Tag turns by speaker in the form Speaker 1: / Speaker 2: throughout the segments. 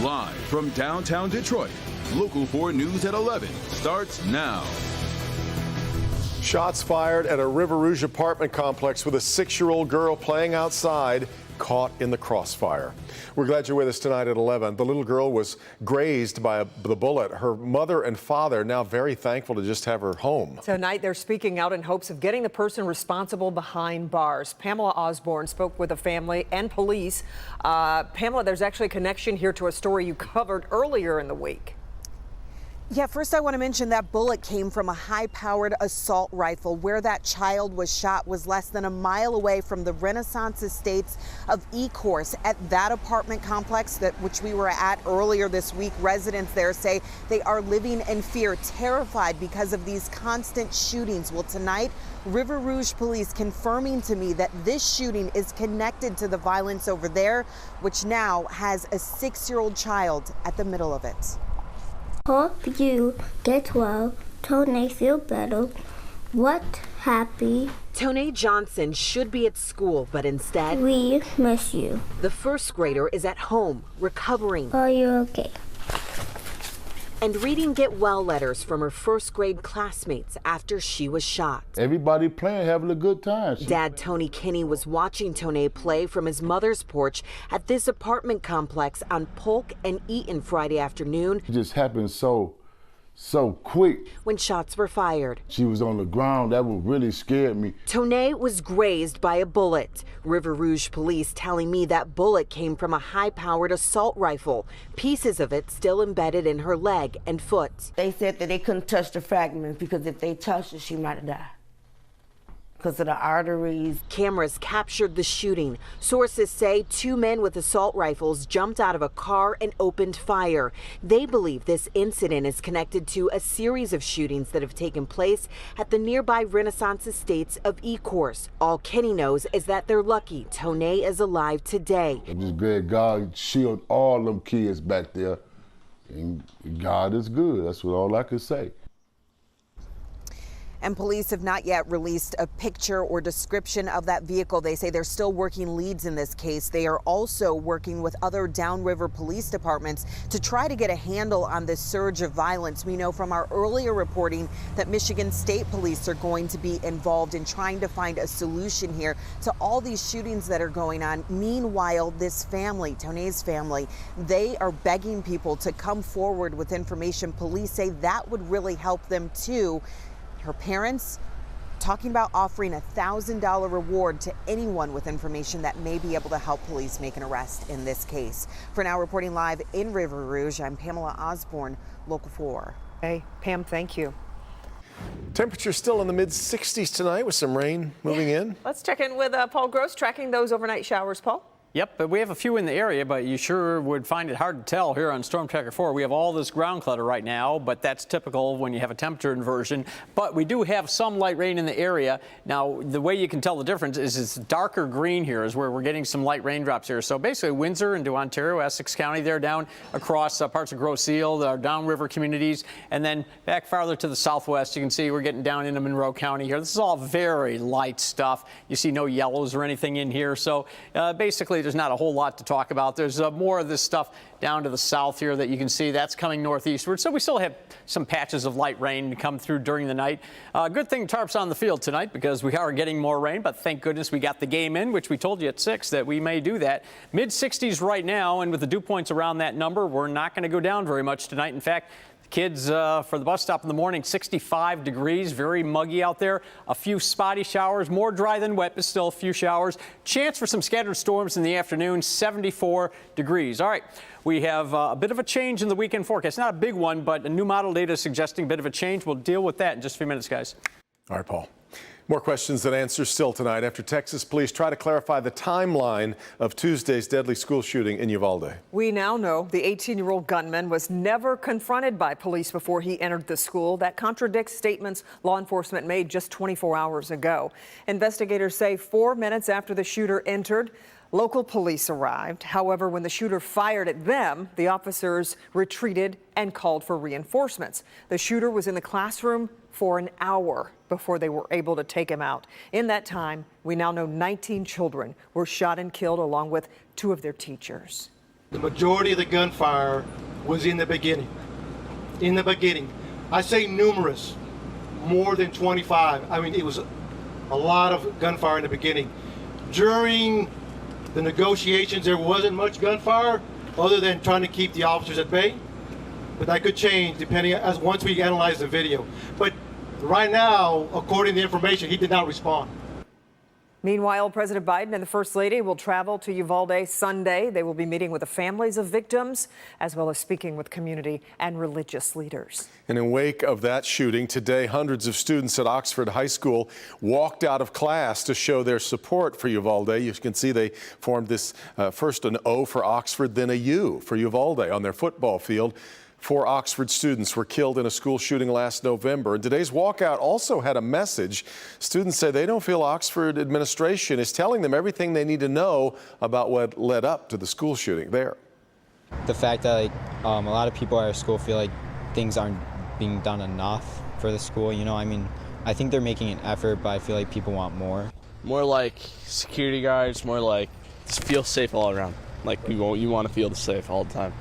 Speaker 1: Live from downtown Detroit, Local 4 News at 11 starts now.
Speaker 2: Shots fired at a River Rouge apartment complex with a 6-year-old girl playing outside, caught in the crossfire. We're glad you're with us tonight at 11. The little girl was grazed by the bullet. Her mother and father are now very thankful to just have her home.
Speaker 3: Tonight, they're speaking out in hopes of getting the person responsible behind bars. Pamela Osborne spoke with the family and police. Pamela, there's actually a connection here to a story you covered earlier in the week.
Speaker 4: Yeah, first I want to mention that bullet came from a high-powered assault rifle. Where that child was shot was less than a mile away from the Renaissance Estates of Ecorse. At that apartment complex which we were at earlier this week, residents there say they are living in fear, terrified because of these constant shootings. Well, tonight, River Rouge police confirming to me that this shooting is connected to the violence over there, which now has a 6-year-old child at the middle of it.
Speaker 5: Hope you get well. Tony feel better. What happy?
Speaker 6: Tone Johnson should be at school, but instead,
Speaker 5: We miss you.
Speaker 6: the first grader is at home, recovering,
Speaker 5: Are you okay?
Speaker 6: and reading get well letters from her first grade classmates after she was shot.
Speaker 7: Everybody playing, having a good time.
Speaker 6: Dad Tony Kinney was watching Tone play from his mother's porch at this apartment complex on Polk and Eaton Friday afternoon
Speaker 7: It just happened so quick.
Speaker 6: when shots were fired.
Speaker 7: She was on the ground. That would really scared me.
Speaker 6: Tone was grazed by a bullet. River Rouge police telling me that bullet came from a high-powered assault rifle. Pieces of it still embedded in her leg and foot.
Speaker 8: They said that they couldn't touch the fragments because if they touched it, she might have died. Because of the arteries.
Speaker 6: Cameras captured the shooting. Sources say 2 men with assault rifles jumped out of a car and opened fire. They believe this incident is connected to a series of shootings that have taken place at the nearby Renaissance Estates of Ecorse. All Kenny knows is that they're lucky Tone is alive today.
Speaker 7: I'm just glad God shielded all them kids back there. And God is good. That's what all I could say.
Speaker 4: And police have not yet released a picture or description of that vehicle. They say they're still working leads in this case. They are also working with other downriver police departments to try to get a handle on this surge of violence. We know from our earlier reporting that Michigan State Police are going to be involved in trying to find a solution here to all these shootings that are going on. Meanwhile, this family, Tone's family, they are begging people to come forward with information. Police say that would really help them too. Her parents talking about offering a $1,000 reward to anyone with information that may be able to help police make an arrest in this case. For now, reporting live in River Rouge, I'm Pamela Osborne, Local 4.
Speaker 3: Hey, Pam, thank you.
Speaker 2: Temperature still in the mid-60s tonight with some rain moving in.
Speaker 3: Let's check in with Paul Gross, tracking those overnight showers. Paul?
Speaker 9: Yep, but we have a few in the area, but you sure would find it hard to tell here on Storm Tracker 4. We have all this ground clutter right now, but that's typical when you have a temperature inversion. But we do have some light rain in the area. Now, the way you can tell the difference is it's darker green here is where we're getting some light raindrops here. So basically Windsor into Ontario, Essex County, they're down across parts of Grosse Ile, the downriver communities, and then back farther to the southwest, you can see we're getting down into Monroe County here. This is all very light stuff. You see no yellows or anything in here. So basically, there's not a whole lot to talk about. There's more of this stuff down to the south here that you can see. That's coming northeastward. So we still have some patches of light rain to come through during the night. Good thing tarp's on the field tonight because we are getting more rain, but thank goodness we got the game in, which we told you at 6 that we may do that. Mid-60s right now, and with the dew points around that number, we're not going to go down very much tonight. In fact, kids for the bus stop in the morning, 65 degrees, very muggy out there. A few spotty showers, more dry than wet, but still a few showers. Chance for some scattered storms in the afternoon, 74 degrees. All right, we have a bit of a change in the weekend forecast. Not a big one, but a new model data suggesting a bit of a change. We'll deal with that in just a few minutes, guys.
Speaker 2: All right, Paul. More questions than answers still tonight after Texas police try to clarify the timeline of Tuesday's deadly school shooting in Uvalde.
Speaker 3: We now know the 18-year-old gunman was never confronted by police before he entered the school. That contradicts statements law enforcement made just 24 hours ago. Investigators say 4 minutes after the shooter entered, local police arrived. However, when the shooter fired at them, the officers retreated and called for reinforcements. The shooter was in the classroom for an hour before they were able to take him out. In that time, we now know 19 children were shot and killed along with 2 of their teachers.
Speaker 10: The majority of the gunfire was in the beginning. In the beginning. I say numerous, more than 25. I mean, it was a lot of gunfire in the beginning. During the negotiations, there wasn't much gunfire other than trying to keep the officers at bay. But that could change depending as once we analyze the video. But right now, according to the information, he did not respond.
Speaker 3: Meanwhile, President Biden and the First Lady will travel to Uvalde Sunday. They will be meeting with the families of victims, as well as speaking with community and religious leaders.
Speaker 2: And in wake of that shooting, today hundreds of students at Oxford High School walked out of class to show their support for Uvalde. You can see they formed this first an O for Oxford, then a U for Uvalde on their football field. 4 Oxford students were killed in a school shooting last November. And today's walkout also had a message. Students say they don't feel Oxford administration is telling them everything they need to know about what led up to the school shooting there.
Speaker 11: The fact that a lot of people at our school feel like things aren't being done enough for the school, you know, I mean, I think they're making an effort, but I feel like people want more.
Speaker 12: More like security guards, more like just feel safe all around. Like you want to feel safe all the time.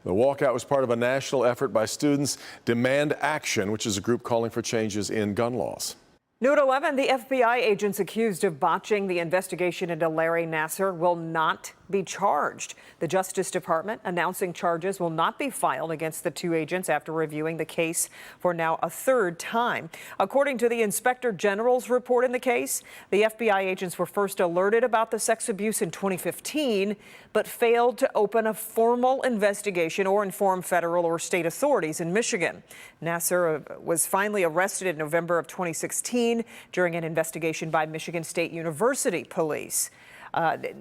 Speaker 2: The walkout was part of a national effort by Students Demand Action, which is a group calling for changes in gun laws.
Speaker 3: New at 11, the FBI agents accused of botching the investigation into Larry Nassar will not be charged. The Justice Department announcing charges will not be filed against the 2 agents after reviewing the case for now a 3rd time. According to the Inspector General's report in the case, the FBI agents were first alerted about the sex abuse in 2015, but failed to open a formal investigation or inform federal or state authorities in Michigan. Nassar was finally arrested in November of 2016 during an investigation by Michigan State University police.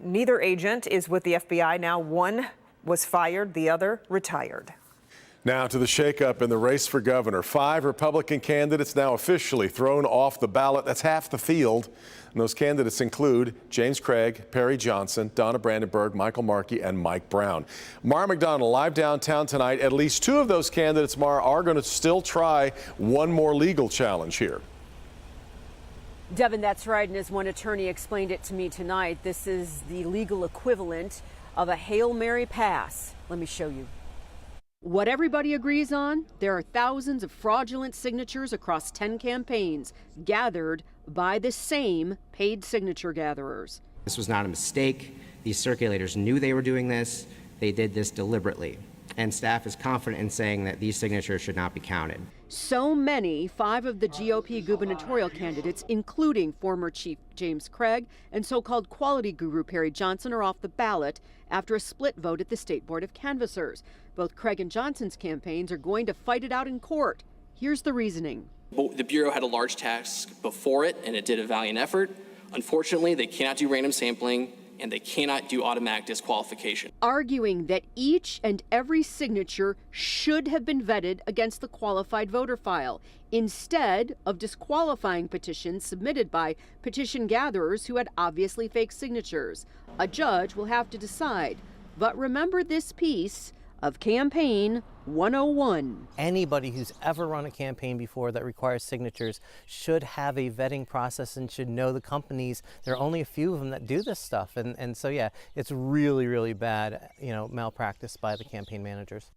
Speaker 3: Neither agent is with the FBI now. One was fired, the other retired.
Speaker 2: Now to the shakeup in the race for governor. 5 Republican candidates now officially thrown off the ballot. That's half the field. And those candidates include James Craig, Perry Johnson, Donna Brandenburg, Michael Markey, and Mike Brown. Mara McDonald live downtown tonight. At least 2 of those candidates, Mara, are going to still try one more legal challenge here.
Speaker 13: Devin, that's right. And as one attorney explained it to me tonight, this is the legal equivalent of a Hail Mary pass. Let me show you. What everybody agrees on, there are thousands of fraudulent signatures across 10 campaigns gathered by the same paid signature gatherers.
Speaker 14: This was not a mistake. These circulators knew they were doing this. They did this deliberately. And staff is confident in saying that these signatures should not be counted.
Speaker 13: So many, 5 of the GOP gubernatorial candidates, including former Chief James Craig and so-called quality guru Perry Johnson, are off the ballot after a split vote at the State Board of Canvassers. Both Craig and Johnson's campaigns are going to fight it out in court. Here's the reasoning.
Speaker 15: The Bureau had a large task before it, and it did a valiant effort. Unfortunately, they cannot do random sampling, and they cannot do automatic disqualification.
Speaker 13: Arguing that each and every signature should have been vetted against the qualified voter file, instead of disqualifying petitions submitted by petition gatherers who had obviously fake signatures. A judge will have to decide. But remember this piece of Campaign 101.
Speaker 16: Anybody who's ever run a campaign before that requires signatures should have a vetting process and should know the companies. There are only a few of them that do this stuff. And so, yeah, it's really, really bad, malpractice by the campaign managers.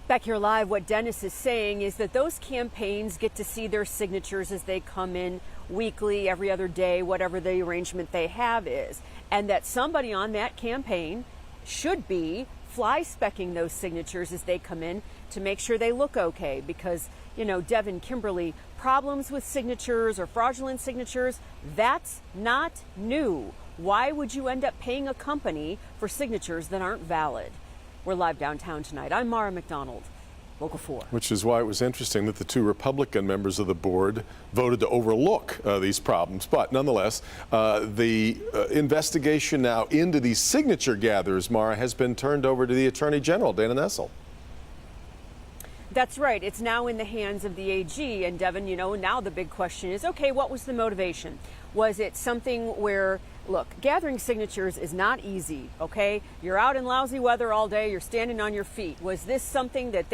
Speaker 13: Back here live, what Dennis is saying is that those campaigns get to see their signatures as they come in weekly, every other day, whatever the arrangement they have is. And that somebody on that campaign should be fly-specking those signatures as they come in to make sure they look okay. Because, Devin, Kimberly, problems with signatures or fraudulent signatures, that's not new. Why would you end up paying a company for signatures that aren't valid? We're live downtown tonight. I'm Mara McDonald, Local 4.
Speaker 2: Which is why it was interesting that the 2 Republican members of the board voted to overlook these problems. But nonetheless, the investigation now into these signature gatherers, Mara, has been turned over to the Attorney General, Dana Nessel.
Speaker 13: That's right. It's now in the hands of the AG. And Devin, now the big question is, okay, what was the motivation? Was it something where, look, gathering signatures is not easy, okay? You're out in lousy weather all day. You're standing on your feet. Was this something that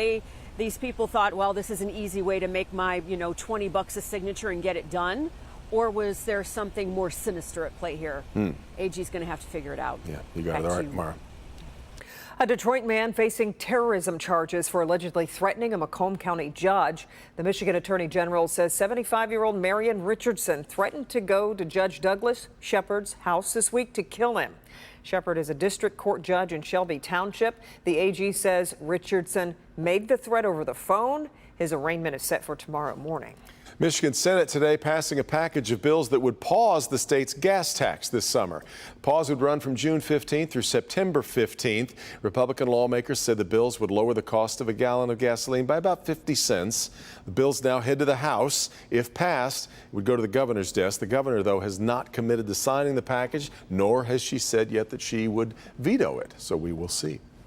Speaker 13: these people thought, well, this is an easy way to make my, $20 a signature and get it done? or was there something more sinister at play here? AG's going to have to figure it out.
Speaker 2: Yeah, you got it. All right, Mara.
Speaker 3: A Detroit man facing terrorism charges for allegedly threatening a Macomb County judge. The Michigan Attorney General says 75-year-old Marion Richardson threatened to go to Judge Douglas Shepard's house this week to kill him. Shepard is a district court judge in Shelby Township. The AG says Richardson made the threat over the phone. His arraignment is set for tomorrow morning.
Speaker 2: Michigan Senate today passing a package of bills that would pause the state's gas tax this summer. The pause would run from June 15th through September 15th. Republican lawmakers said the bills would lower the cost of a gallon of gasoline by about 50 cents. The bills now head to the House. If passed, it would go to the governor's desk. The governor, though, has not committed to signing the package, nor has she said yet that she would veto it. So we will see.